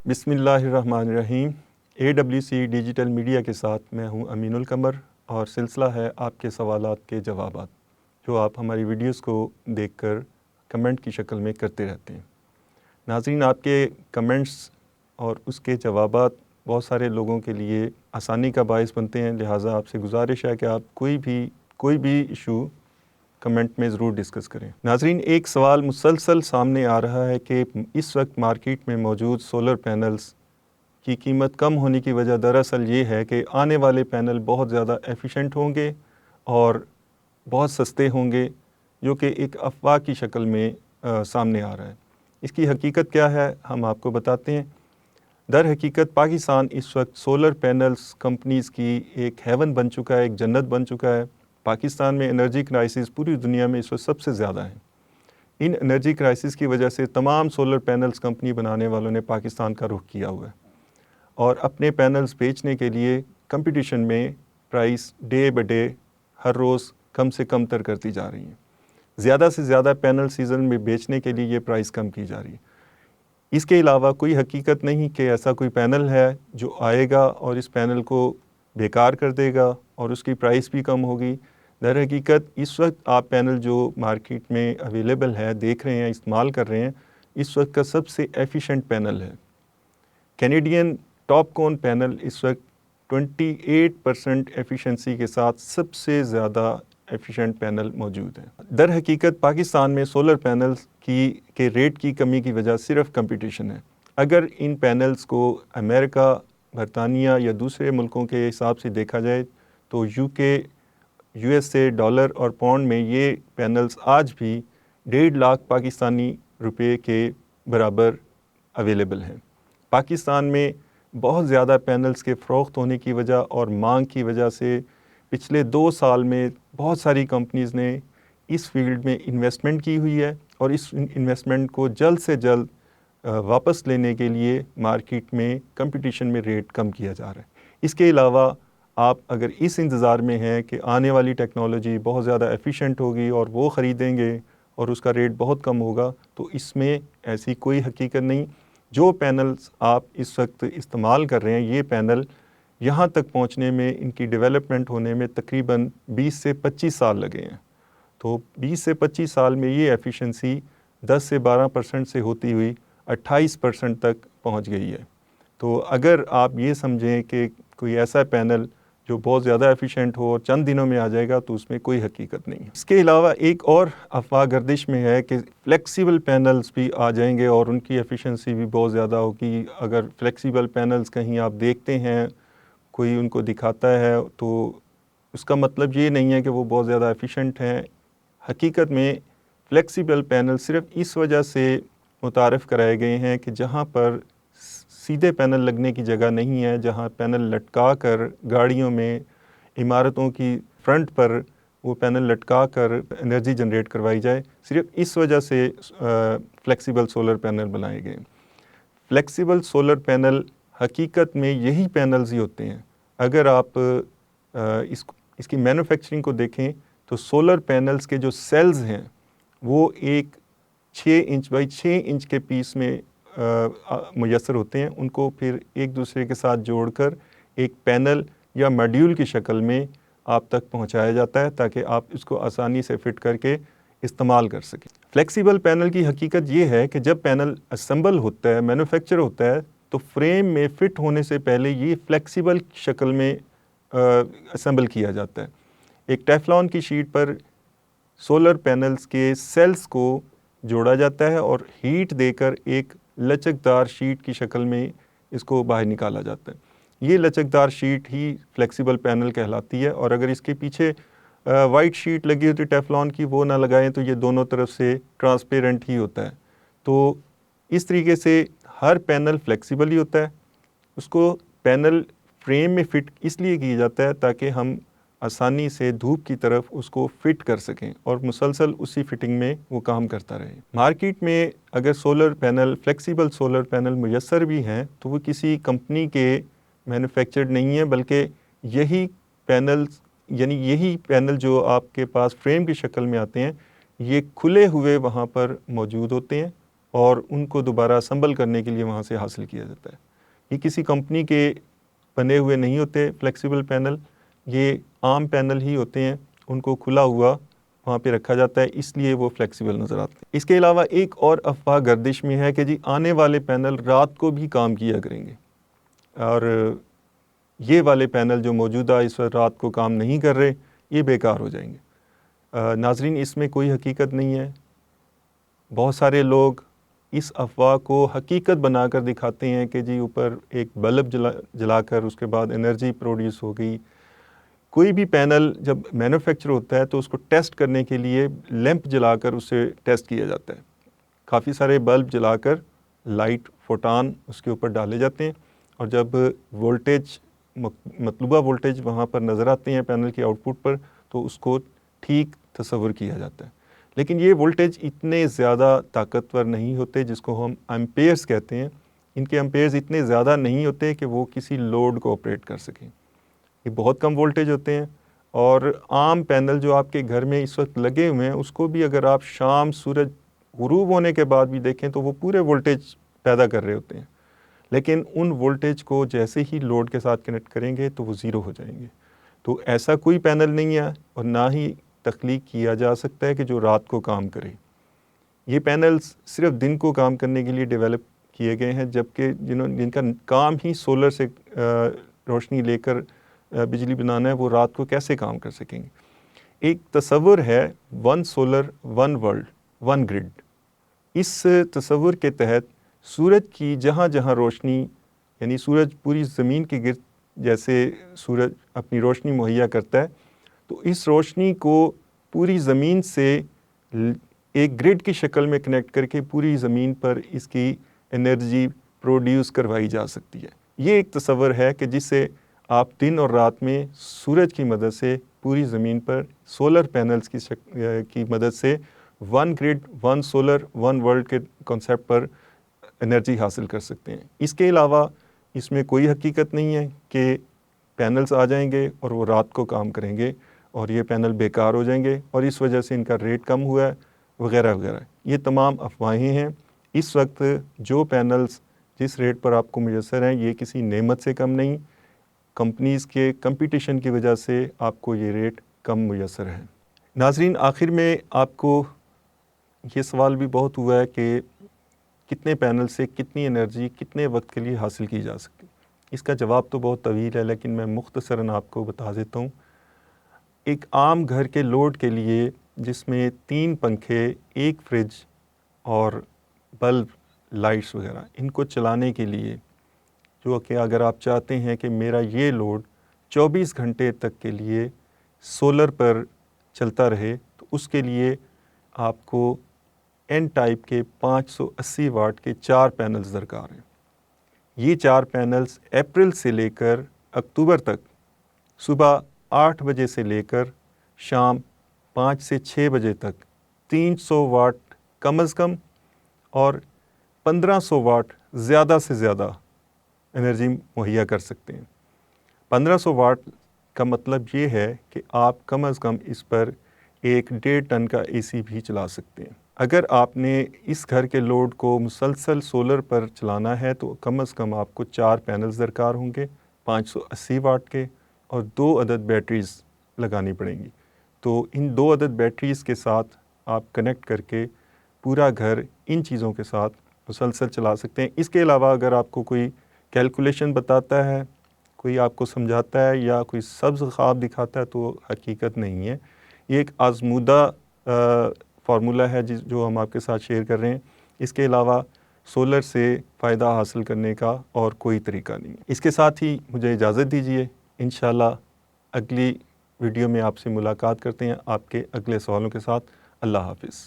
بسم اللہ الرحمن الرحیم۔ AWC ڈیجیٹل میڈیا کے ساتھ میں ہوں امین القمر، اور سلسلہ ہے آپ کے سوالات کے جوابات، جو آپ ہماری ویڈیوز کو دیکھ کر کمنٹ کی شکل میں کرتے رہتے ہیں۔ ناظرین، آپ کے کمنٹس اور اس کے جوابات بہت سارے لوگوں کے لیے آسانی کا باعث بنتے ہیں، لہٰذا آپ سے گزارش ہے کہ آپ کوئی بھی ایشو کمنٹ میں ضرور ڈسکس کریں۔ ناظرین، ایک سوال مسلسل سامنے آ رہا ہے کہ اس وقت مارکیٹ میں موجود سولر پینلز کی قیمت کم ہونے کی وجہ دراصل یہ ہے کہ آنے والے پینل بہت زیادہ ایفیشنٹ ہوں گے اور بہت سستے ہوں گے، جو کہ ایک افواہ کی شکل میں سامنے آ رہا ہے۔ اس کی حقیقت کیا ہے، ہم آپ کو بتاتے ہیں۔ در حقیقت پاکستان اس وقت سولر پینلز کمپنیز کی ایک ہیون بن چکا ہے، ایک جنت بن چکا ہے۔ پاکستان میں انرجی کرائسس پوری دنیا میں اس وقت سب سے زیادہ ہیں۔ ان انرجی کرائسس کی وجہ سے تمام سولر پینلز کمپنی بنانے والوں نے پاکستان کا رخ کیا ہوا ہے، اور اپنے پینلز بیچنے کے لیے کمپٹیشن میں پرائس ڈے بہ ڈے ہر روز کم سے کم تر کرتی جا رہی ہیں۔ زیادہ سے زیادہ پینل سیزن میں بیچنے کے لیے یہ پرائس کم کی جا رہی ہے۔ اس کے علاوہ کوئی حقیقت نہیں کہ ایسا کوئی پینل ہے جو آئے گا اور اس پینل کو بیکار کر دے گا اور اس کی پرائس بھی کم ہوگی۔ در حقیقت اس وقت آپ پینل جو مارکیٹ میں اویلیبل ہے، دیکھ رہے ہیں، استعمال کر رہے ہیں، اس وقت کا سب سے ایفیشنٹ پینل ہے۔ کینیڈین ٹاپ کون پینل اس وقت 28% ایفیشنسی کے ساتھ سب سے زیادہ ایفیشنٹ پینل موجود ہے۔ در حقیقت پاکستان میں سولر پینلز کے ریٹ کی کمی کی وجہ صرف کمپٹیشن ہے۔ اگر ان پینلز کو امریکہ، برطانیہ یا دوسرے ملکوں کے حساب سے دیکھا جائے تو USA ڈالر اور پاؤنڈ میں یہ پینلز آج بھی 1.5 لاکھ پاکستانی روپے کے برابر اویلیبل ہیں۔ پاکستان میں بہت زیادہ پینلز کے فروخت ہونے کی وجہ اور مانگ کی وجہ سے پچھلے 2 سال میں بہت ساری کمپنیز نے اس فیلڈ میں انویسٹمنٹ کی ہوئی ہے، اور اس انویسٹمنٹ کو جلد سے جلد واپس لینے کے لیے مارکیٹ میں کمپٹیشن میں ریٹ کم کیا جا رہا ہے۔ اس کے علاوہ آپ اگر اس انتظار میں ہیں کہ آنے والی ٹیکنالوجی بہت زیادہ ایفیشنٹ ہوگی اور وہ خریدیں گے اور اس کا ریٹ بہت کم ہوگا، تو اس میں ایسی کوئی حقیقت نہیں۔ جو پینلز آپ اس وقت استعمال کر رہے ہیں، یہ پینل یہاں تک پہنچنے میں، ان کی ڈیولپمنٹ ہونے میں تقریباً 20 سے 25 سال لگے ہیں۔ تو 20 سے 25 سال میں یہ ایفیشنسی 10 سے 12% سے ہوتی ہوئی 28% تک پہنچ گئی ہے۔ تو اگر آپ یہ سمجھیں کہ کوئی ایسا پینل جو بہت زیادہ ایفیشنٹ ہو اور چند دنوں میں آ جائے گا، تو اس میں کوئی حقیقت نہیں ہے۔ اس کے علاوہ ایک اور افواہ گردش میں ہے کہ فلیکسیبل پینلز بھی آ جائیں گے اور ان کی ایفیشنسی بھی بہت زیادہ ہوگی۔ اگر فلیکسیبل پینلز کہیں آپ دیکھتے ہیں، کوئی ان کو دکھاتا ہے، تو اس کا مطلب یہ نہیں ہے کہ وہ بہت زیادہ ایفیشنٹ ہیں۔ حقیقت میں فلیکسیبل پینل صرف اس وجہ سے متعارف کرائے گئے ہیں کہ جہاں پر سیدھے پینل لگنے کی جگہ نہیں ہے، جہاں پینل لٹکا کر گاڑیوں میں، عمارتوں کی فرنٹ پر وہ پینل لٹکا کر انرجی جنریٹ کروائی جائے، صرف اس وجہ سے فلیکسیبل سولر پینل بنائے گئے۔ فلیکسیبل سولر پینل حقیقت میں یہی پینلز ہی ہوتے ہیں۔ اگر آپ اس کی مینوفیکچرنگ کو دیکھیں تو سولر پینلز کے جو سیلز ہیں وہ ایک 6 انچ بائی 6 انچ کے پیس میں میسر ہوتے ہیں۔ ان کو پھر ایک دوسرے کے ساتھ جوڑ کر ایک پینل یا ماڈیول کی شکل میں آپ تک پہنچایا جاتا ہے، تاکہ آپ اس کو آسانی سے فٹ کر کے استعمال کر سکیں۔ فلیکسیبل پینل کی حقیقت یہ ہے کہ جب پینل اسمبل ہوتا ہے، مینوفیکچر ہوتا ہے، تو فریم میں فٹ ہونے سے پہلے یہ فلیکسیبل شکل میں اسمبل کیا جاتا ہے۔ ایک ٹیفلون کی شیٹ پر سولر پینلز کے سیلز کو جوڑا جاتا ہے اور ہیٹ دے کر ایک لچکدار شیٹ کی شکل میں اس کو باہر نکالا جاتا ہے۔ یہ لچکدار شیٹ ہی فلیکسیبل پینل کہلاتی ہے، اور اگر اس کے پیچھے وائٹ شیٹ لگی ہوتی ہے ٹیفلون کی، وہ نہ لگائیں تو یہ دونوں طرف سے ٹرانسپیرنٹ ہی ہوتا ہے۔ تو اس طریقے سے ہر پینل فلیکسیبل ہی ہوتا ہے۔ اس کو پینل فریم میں فٹ اس لیے کیا جاتا ہے تاکہ ہم آسانی سے دھوپ کی طرف اس کو فٹ کر سکیں اور مسلسل اسی فٹنگ میں وہ کام کرتا رہے۔ مارکیٹ میں اگر solar panel, flexible solar panel میسر بھی ہیں تو وہ کسی کمپنی کے مینوفیکچرڈ نہیں ہیں، بلکہ یہی پینل جو آپ کے پاس فریم کی شکل میں آتے ہیں، یہ کھلے ہوئے وہاں پر موجود ہوتے ہیں، اور ان کو دوبارہ اسمبل کرنے کے لیے وہاں سے حاصل کیا جاتا ہے۔ یہ کسی کمپنی کے بنے ہوئے نہیں ہوتے فلیکسیبل پینل، یہ عام پینل ہی ہوتے ہیں، ان کو کھلا ہوا وہاں پہ رکھا جاتا ہے، اس لیے وہ فلیکسیبل نظر آتے ہیں۔ اس کے علاوہ ایک اور افواہ گردش میں ہے کہ جی آنے والے پینل رات کو بھی کام کیا کریں گے، اور یہ والے پینل جو موجودہ اس وقت رات کو کام نہیں کر رہے یہ بیکار ہو جائیں گے۔ ناظرین، اس میں کوئی حقیقت نہیں ہے۔ بہت سارے لوگ اس افواہ کو حقیقت بنا کر دکھاتے ہیں کہ جی اوپر ایک بلب جلا کر اس کے بعد انرجی پروڈیوس ہو گئی۔ کوئی بھی پینل جب مینوفیکچر ہوتا ہے تو اس کو ٹیسٹ کرنے کے لیے لیمپ جلا کر اسے ٹیسٹ کیا جاتا ہے، کافی سارے بلب جلا کر لائٹ فوٹان اس کے اوپر ڈالے جاتے ہیں، اور جب وولٹیج مطلوبہ وولٹیج وہاں پر نظر آتے ہیں پینل کے آؤٹ پٹ پر تو اس کو ٹھیک تصور کیا جاتا ہے۔ لیکن یہ وولٹیج اتنے زیادہ طاقتور نہیں ہوتے جس کو ہم ایمپیئرز کہتے ہیں، ان کے ایمپیئرز اتنے زیادہ نہیں ہوتے کہ وہ کسی لوڈ کو آپریٹ کر سکیں، یہ بہت کم وولٹیج ہوتے ہیں۔ اور عام پینل جو آپ کے گھر میں اس وقت لگے ہوئے ہیں اس کو بھی اگر آپ شام سورج غروب ہونے کے بعد بھی دیکھیں تو وہ پورے وولٹیج پیدا کر رہے ہوتے ہیں، لیکن ان وولٹیج کو جیسے ہی لوڈ کے ساتھ کنیکٹ کریں گے تو وہ زیرو ہو جائیں گے۔ تو ایسا کوئی پینل نہیں ہے اور نہ ہی تخلیق کیا جا سکتا ہے کہ جو رات کو کام کرے۔ یہ پینلز صرف دن کو کام کرنے کے لیے ڈیولپ کیے گئے ہیں، جبکہ جن کا کام ہی سولر سے روشنی لے کر بجلی بنانا ہے وہ رات کو کیسے کام کر سکیں گے۔ ایک تصور ہے one solar one world one grid. اس تصور کے تحت سورج کی جہاں جہاں روشنی، یعنی سورج پوری زمین کے گرد جیسے سورج اپنی روشنی مہیا کرتا ہے، تو اس روشنی کو پوری زمین سے ایک گرڈ کی شکل میں کنیکٹ کر کے پوری زمین پر اس کی انرجی پروڈیوس کروائی جا سکتی ہے۔ یہ ایک تصور ہے کہ جس سے آپ دن اور رات میں سورج کی مدد سے پوری زمین پر سولر پینلز کی مدد سے one grid one solar one world کے کنسیپٹ پر انرجی حاصل کر سکتے ہیں۔ اس کے علاوہ اس میں کوئی حقیقت نہیں ہے کہ پینلز آ جائیں گے اور وہ رات کو کام کریں گے اور یہ پینل بیکار ہو جائیں گے اور اس وجہ سے ان کا ریٹ کم ہوا ہے وغیرہ وغیرہ۔ یہ تمام افواہیں ہیں۔ اس وقت جو پینلز جس ریٹ پر آپ کو میسر ہیں یہ کسی نعمت سے کم نہیں، کمپنیز کے کمپٹیشن کی وجہ سے آپ کو یہ ریٹ کم میسر ہے۔ ناظرین، آخر میں آپ کو یہ سوال بھی بہت ہوا ہے کہ کتنے پینل سے کتنی انرجی کتنے وقت کے لیے حاصل کی جا سکتی۔ اس کا جواب تو بہت طویل ہے لیکن میں مختصراً آپ کو بتا دیتا ہوں۔ ایک عام گھر کے لوڈ کے لیے جس میں 3 پنکھے، 1 فریج اور بلب لائٹس وغیرہ، ان کو چلانے کے لیے جو کہ اگر آپ چاہتے ہیں کہ میرا یہ لوڈ 24 گھنٹے تک کے لیے سولر پر چلتا رہے تو اس کے لیے آپ کو این ٹائپ کے 580 واٹ کے 4 پینلز درکار ہیں۔ یہ 4 پینلز اپریل سے لے کر اکتوبر تک صبح 8 بجے سے لے کر شام 5 سے 6 بجے تک 300 واٹ کم از کم اور 1500 واٹ زیادہ سے زیادہ انرجی مہیا کر سکتے ہیں۔ 1500 واٹ کا مطلب یہ ہے کہ آپ کم از کم اس پر 1.5 ٹن کا اے سی بھی چلا سکتے ہیں۔ اگر آپ نے اس گھر کے لوڈ کو مسلسل سولر پر چلانا ہے تو کم از کم آپ کو 4 پینلز درکار ہوں گے 580 واٹ کے، اور 2 عدد بیٹریز لگانی پڑیں گی۔ تو ان 2 عدد بیٹریز کے ساتھ آپ کنیکٹ کر کے پورا گھر ان چیزوں کے ساتھ مسلسل چلا سکتے ہیں۔ اس کے علاوہ اگر آپ کو کوئی کیلکولیشن بتاتا ہے، کوئی آپ کو سمجھاتا ہے یا کوئی سبز خواب دکھاتا ہے تو حقیقت نہیں ہے۔ یہ ایک آزمودہ فارمولہ ہے جو ہم آپ کے ساتھ شیئر کر رہے ہیں۔ اس کے علاوہ سولر سے فائدہ حاصل کرنے کا اور کوئی طریقہ نہیں ہے۔ اس کے ساتھ ہی مجھے اجازت دیجیے، انشاءاللہ اگلی ویڈیو میں آپ سے ملاقات کرتے ہیں آپ کے اگلے سوالوں کے ساتھ۔ اللہ حافظ۔